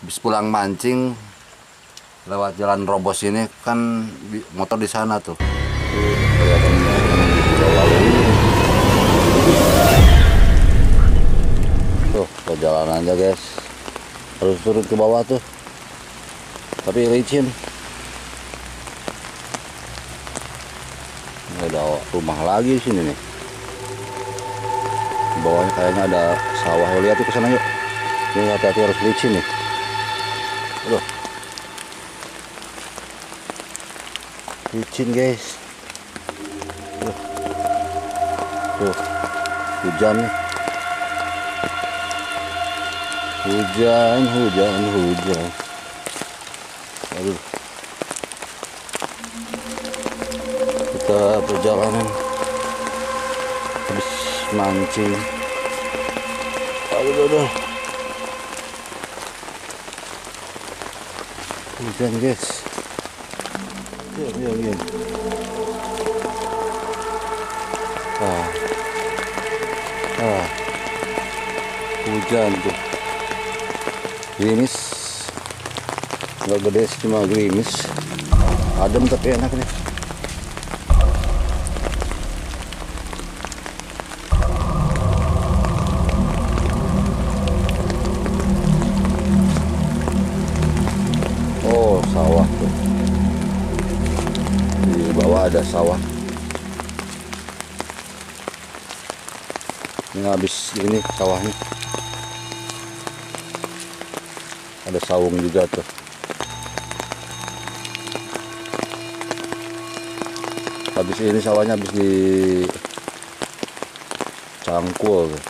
Habis pulang mancing lewat jalan Robos ini kan motor di sana tuh. Kelihatan tuh perjalanannya guys. Harus turun ke bawah tuh. Tapi licin. Ini ada rumah lagi di sini nih. Di bawahnya kayaknya ada sawah. Lihat tuh ke sana yuk. Ini hati-hati harus licin nih. Aduh. Licin guys. Tuh. Hujan nih. Hujan. Aduh. Kita perjalanan habis mancing. Aduh. Hujan guys. Diam. Hujan tuh. Gerimis. Nggak gede sih, cuma gerimis. Adem tapi enak nih. Oh, sawah tuh. Di bawah ada sawah. Ini habis ini sawahnya. Ada saung juga tuh. Habis ini sawahnya habis dicangkul tuh.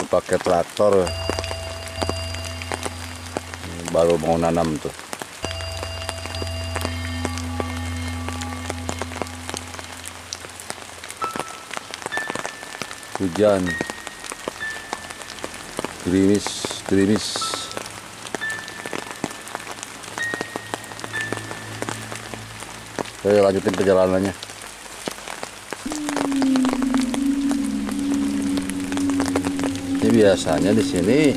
Pakai traktor. Baru mau nanam tuh. Hujan, gerimis. Saya lanjutin perjalanannya. Ini biasanya di sini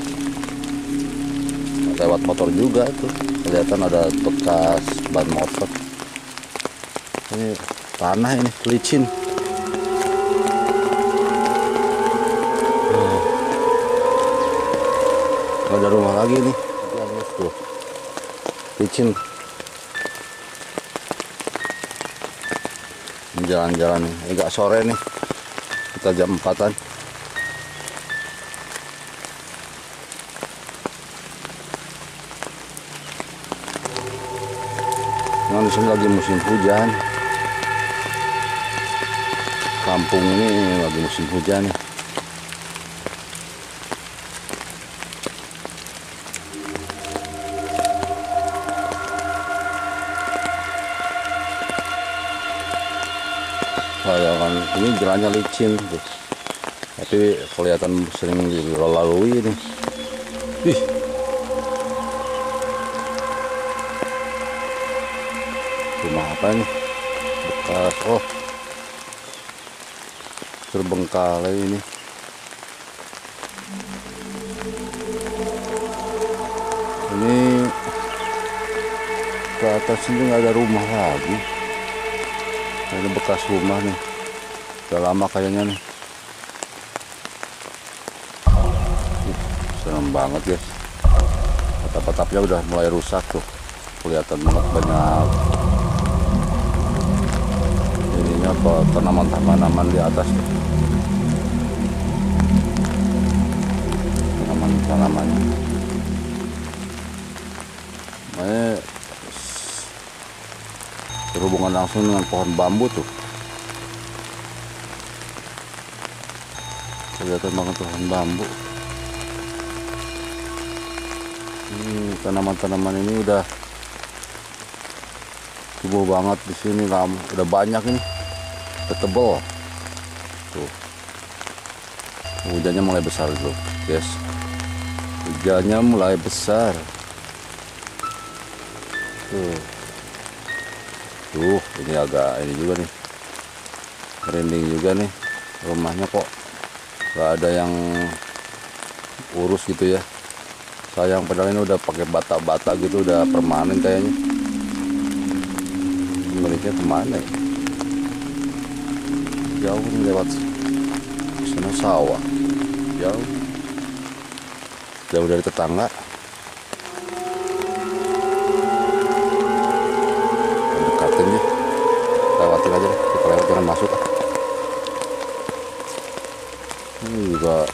lewat motor juga tuh, kelihatan ada bekas ban motor. Ini tanah, ini licin. Ada rumah lagi nih, tuh licin. Jalan-jalan nih, agak sore nih, kita jam 4-an. Nah, di sini lagi musim hujan. Kampung ini lagi musim hujan nih. Kayak ini jalannya licin tuh. Tapi kelihatan sering dilalui nih. Ih. Rumah apa nih? Bekas, terbengkalai ini. Ini ke atas ini nggak ada rumah lagi. Ini bekas rumah nih. Udah lama kayaknya nih. Serem banget guys. Atap-atapnya udah mulai rusak tuh. Kelihatan banyak ininya apa, tanaman-tanaman di atas tuh. Tanaman-tanamannya. Berhubungan langsung dengan pohon bambu tuh. Kelihatan banget pohon bambu. Tanaman-tanaman ini udah tumbuh banget di sini, udah banyak ini, udah tebel. Tuh, hujannya mulai besar tuh, guys. Hujannya mulai besar. Tuh, ini agak ini juga nih, merinding juga nih. Rumahnya kok gak ada yang urus gitu ya. Sayang, padahal ini udah pakai bata-bata gitu, udah permanen kayaknya. Miliknya kemana ya? Jauh nih, lewat sana sawah, jauh dari tetangga. Dekatin ya, lewatin aja deh, kita lewat, jangan masuk. Ini juga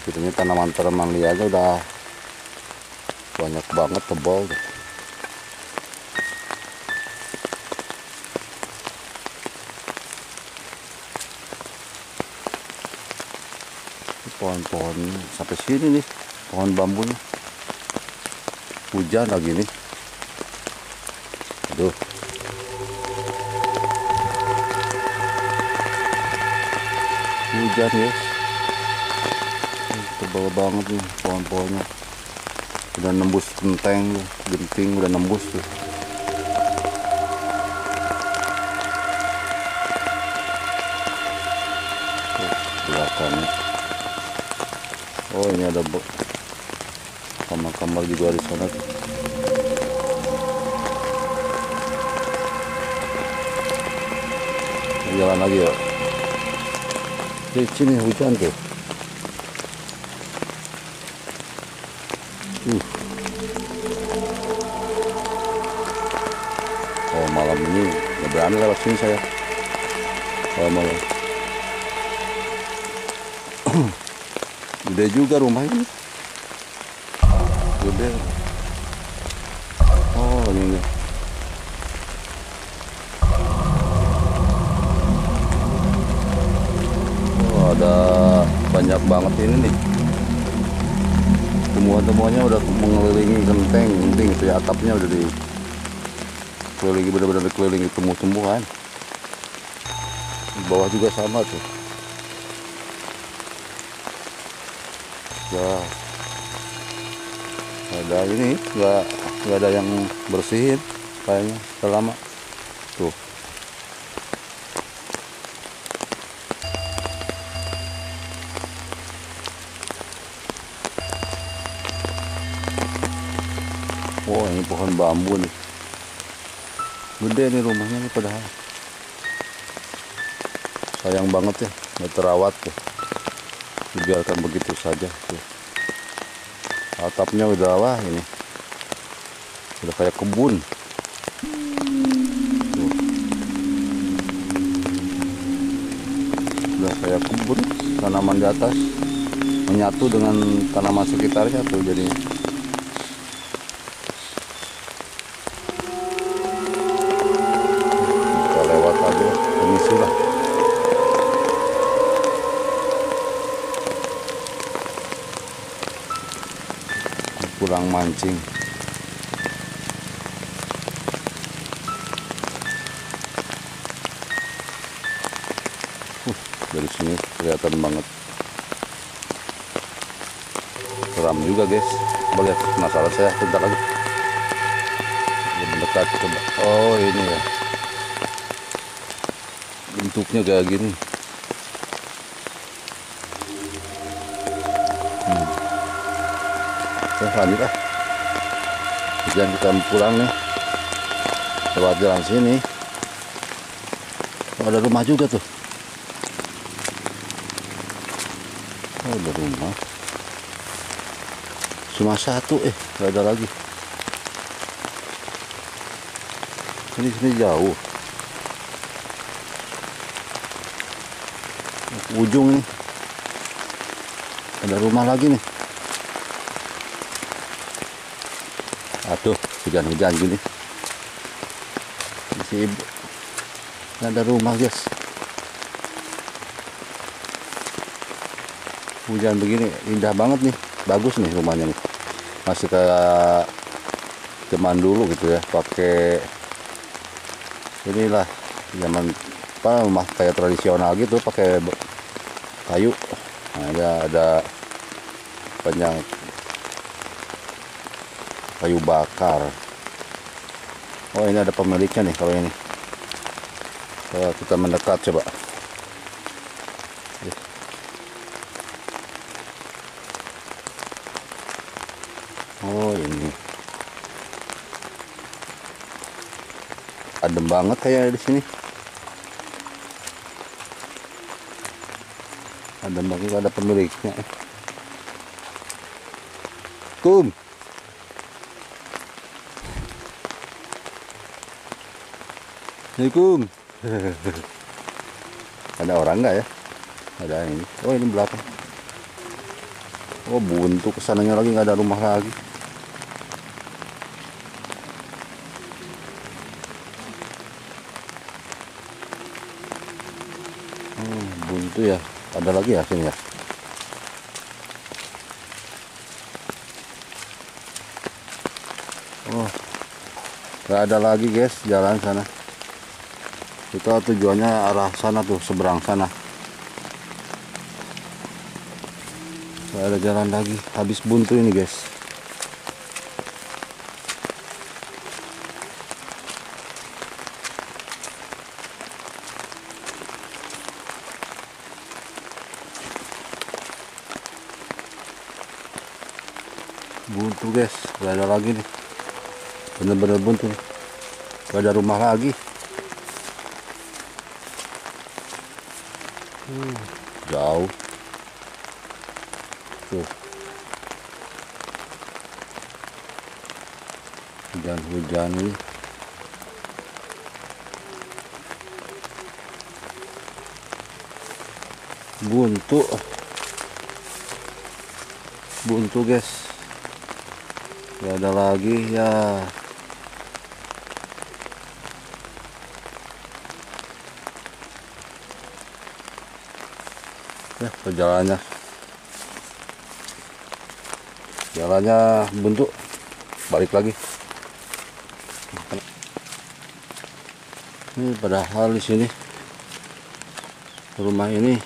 sekitarnya tanaman-tanaman liarnya udah banyak banget, tebal tuh. Pohon-pohon sampai sini nih, pohon bambunya. Hujan lagi nih. Aduh. Hujan ya. Tebal banget nih pohon-pohonnya. Udah nembus genteng, genting udah nembus tuh. Belakangnya. Oh, ini ada kamar-kamar juga di sana. Jalan lagi ya. Di sini hujan tuh. Oh, malam ini nggak berani lewat sini saya. Malam. Gede juga rumah ini. Gede. Oh, ini. Oh, ada banyak banget ini nih. Tumbuhan-tumbuhannya udah mengelilingi genteng itu ya, atapnya udah dikelilingi, benar-benar dikelilingi tumbuh-tumbuhan. Di bawah juga sama tuh. Ya, ada ini nggak ada yang bersihin kayaknya selama tuh. Oh, ini pohon bambu nih, gede nih rumahnya nih, padahal sayang banget ya, nggak terawat tuh, dibiarkan begitu saja tuh. Atapnya udah, wah ini udah kayak kebun tuh. Udah kayak kebun, tanaman di atas menyatu dengan tanaman sekitarnya tuh, jadi kita lewat aja, permisi lah. Pulang mancing. Dari sini kelihatan banget. Seram juga guys. Coba lihat, penasaran saya, bentar lagi. Mendekat coba. Oh, ini ya. Bentuknya kayak gini. Lanjut lah. Jangan kita pulang nih, lewat jalan sini. Oh, ada rumah juga tuh. Oh, ada rumah. Cuma satu, nggak ada lagi. Sini jauh. Ujung nih. Ada rumah lagi nih. Aduh, hujan-hujan gini. Masih ada rumah guys. Hujan begini indah banget nih, bagus nih rumahnya nih. Masih kayak zaman dulu gitu ya, pakai inilah zaman apa, rumah kayak tradisional gitu, pakai kayu. Nah, ada banyak kayu bakar. Oh, ini ada pemiliknya nih kalau ini. Kalau kita mendekat coba. Oh ini adem banget kayak di sini. Adem banget, ada pemiliknya. Kum. Assalamualaikum. Ada orang nggak ya? Ada ini. Oh ini belakang. Oh buntu, kesananya lagi, nggak ada rumah lagi. Buntu ya. Ada lagi ya sini ya. Oh nggak ada lagi guys, jalan sana. Kita tujuannya arah sana tuh, seberang sana. Nggak ada jalan lagi, habis buntu ini guys. Buntu guys, nggak ada lagi nih. Bener-bener buntu nih. Nggak ada rumah lagi. Jauh tuh, hujan-hujan nih. Buntu guys, nggak ada lagi ya. Jalannya buntu, balik lagi. Ini padahal di sini rumah ini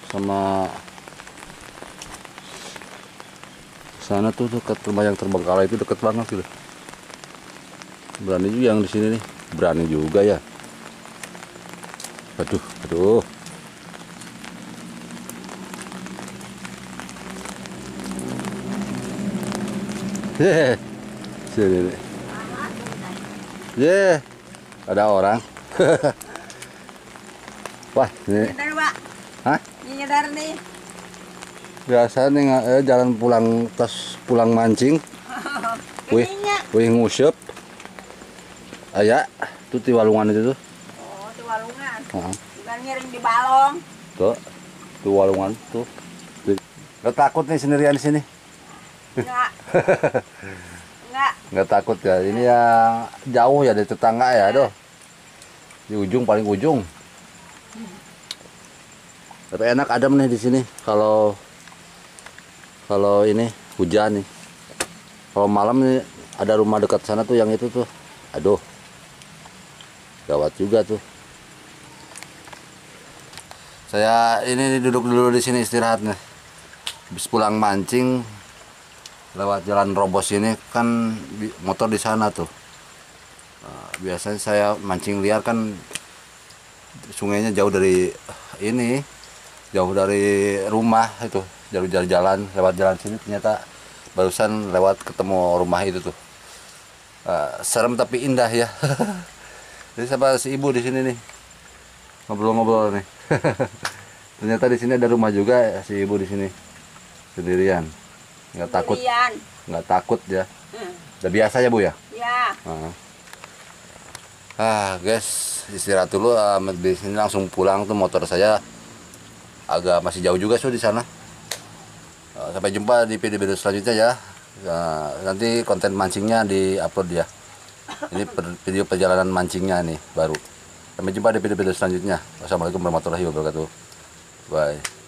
sama sana tuh dekat rumah yang terbengkalai itu, dekat banget gitu. Berani juga yang di sini nih, berani juga ya. Aduh. Sini. Ada orang. Wah, ini. Hah? Nyadar nih. Biasa nih jalan pulang mancing. Wih ngusep. Aya, tuh di walungan itu tuh. Oh, di walungan. Heeh. Bukan ngiring di balong. Tuh walungan tuh. Gak takut nih sendirian di sini? Enggak. Nggak takut ya. Ini ya jauh ya dari tetangga ya, aduh. Di ujung, paling ujung. Tapi enak adem nih di sini. Kalau ini hujan nih. Kalau malam nih ada rumah dekat sana tuh yang itu tuh. Aduh. Gawat juga tuh. Saya ini duduk dulu di sini istirahat nih. Habis pulang mancing lewat jalan Robos ini kan motor di sana tuh. Nah, biasanya saya mancing liar kan sungainya jauh dari ini, jauh dari rumah itu, jalur jalan lewat jalan sini, ternyata barusan lewat ketemu rumah itu tuh. Serem tapi indah ya. Jadi sama si ibu di sini nih ngobrol-ngobrol nih. Ternyata di sini ada rumah juga si ibu di sini sendirian. Nggak takut ya. Udah biasa ya bu ya. Ya. Guys, istirahat dulu. Di sini langsung pulang tuh, motor saya agak masih jauh juga di sana. Sampai jumpa di video selanjutnya ya. Nanti konten mancingnya di upload ya. Ini video perjalanan mancingnya nih baru. Sampai jumpa di video selanjutnya. Wassalamualaikum warahmatullahi wabarakatuh. Bye.